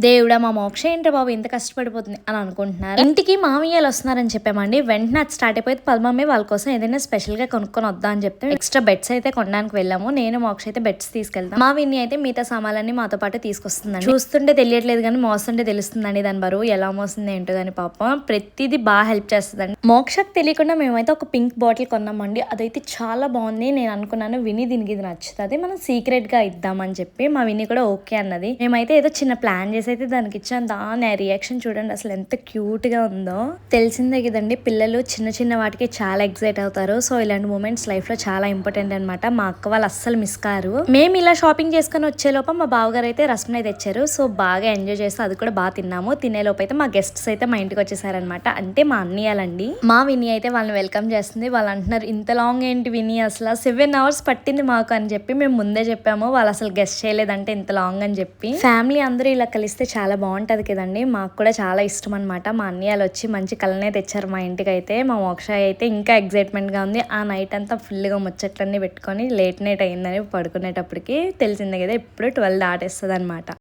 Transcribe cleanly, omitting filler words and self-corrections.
దేవుడా మా మోక్ష ఏంటి బాబు ఇంత కష్టపడిపోతుంది అని అనుకుంటున్నారు. ఇంటికి మామయ్యలు వస్తున్నారని చెప్పామండి. వెంటనే అది స్టార్ట్ అయిపోయి పద్మమ్మ వాళ్ళ కోసం ఏదైనా స్పెషల్ గా కొనుక్కొని వద్దా అని చెప్తే ఎక్స్ట్రా బెడ్స్ అయితే కొనడానికి వెళ్ళాము. నేను మోక్ష అయితే బెడ్స్ తీసుకెళ్తాం. మా విన్ని అయితే మిగతా సామాన్లన్నీ మాతో పాటు తీసుకొస్తుందండి. చూస్తుంటే తెలియట్లేదు కానీ మోస్తుంటే తెలుస్తుందండి దాని బరువు ఎలా మోస్తుంది ఏంటో కానీ పాపం ప్రతిదీ బాగా హెల్ప్ చేస్తుందండి. మోక్షకు తెలియకుండా మేమైతే ఒక పింక్ బాటిల్ కొన్నామండి. అదైతే చాలా బాగుంది. నేను అనుకున్నాను విని దీనికి ఇది నచ్చుతుంది, మనం సీక్రెట్ గా ఇద్దామని చెప్పి మా విని కూడా ఓకే అన్నది. మేమైతే ఏదో చిన్న ప్లాన్ చేసి అయితే దానికి ఇచ్చాను. దాని రియాక్షన్ చూడండి అసలు ఎంత క్యూట్ గా ఉందో. తెలిసిందే కదండి పిల్లలు చిన్న చిన్న వాటికి చాలా ఎక్సైట్ అవుతారు. సో ఇలాంటి మూమెంట్స్ లైఫ్ లో చాలా ఇంపార్టెంట్ అనమాట. మా అక్క వాళ్ళు అస్సలు మిస్ కారు. మేము ఇలా షాపింగ్ చేసుకుని వచ్చే లోపల మా బావగారు అయితే రసమై తెచ్చారు. సో బాగా ఎంజాయ్ చేస్తూ అది కూడా బాగా తిన్నాము. తినే లోపు అయితే మా గెస్ట్స్ అయితే మా ఇంటికి వచ్చేసారనమాట. అంటే మా అన్నయ్యాలండి. మా విని అయితే వాళ్ళని వెల్కమ్ చేస్తుంది. వాళ్ళు అంటున్నారు ఇంత లాంగ్ ఏంటి విని, అసలు 7 hours పట్టింది మాకు అని చెప్పి మేము ముందే చెప్పాము. వాళ్ళు అసలు గెస్ట్ చేయలేదంటే ఇంత లాంగ్ అని చెప్పి. ఫ్యామిలీ అందరూ ఇలా కలిస్తే చాలా బాగుంటది కదండి. మాకు కూడా చాలా ఇష్టం అనమాట. మా అన్నయ్యలు వచ్చి మంచి కలనే తెచ్చారు మా ఇంటికి అయితే. మా మోక్ష అయితే ఇంకా ఎక్సైట్మెంట్ గా ఉంది. ఆ నైట్ అంతా ఫుల్ గా ముచ్చట్లన్నీ పెట్టుకొని లేట్ నైట్ అయిందని పడుకునేటప్పటికి తెలిసిందే కదా ఇప్పుడు 12 దాటేస్తుంది అనమాట.